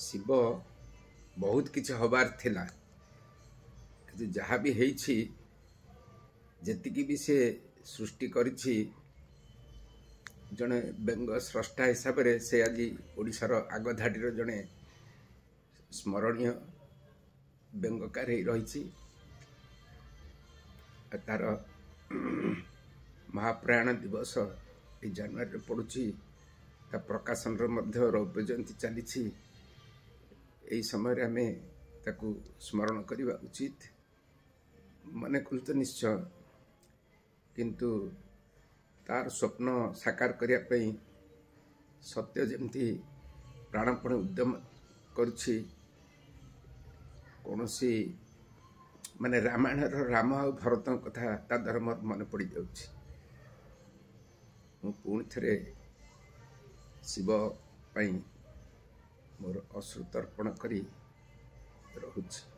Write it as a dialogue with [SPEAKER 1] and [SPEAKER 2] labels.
[SPEAKER 1] शिव बहुत किसी हबार थिला कि जहाँ भी हेछि जेतिकी भी से सृष्टि करिछि जने व्यंग स्रष्टा हिसाब से आज ओडिशार आगधाड़ी जड़े स्मरणीय व्यंगकार रही तार महाप्रयाण दिवस जानुरी पड़ुछि ता प्रकाशन रौप्य जयंती चली यही समय आम ताकू स्मरण करने उचित मन कलु तो निश्चय किंतु तार स्वप्न साकार करने सत्य जमती प्राणपण उद्यम करुछि कौन सी माने रामायण राम आ भरत कथा ता द्वारा मोर मन पड़ जाऊँ पुणी थे शिव पाई मोर अश्रुतर्पण करी रहुछि।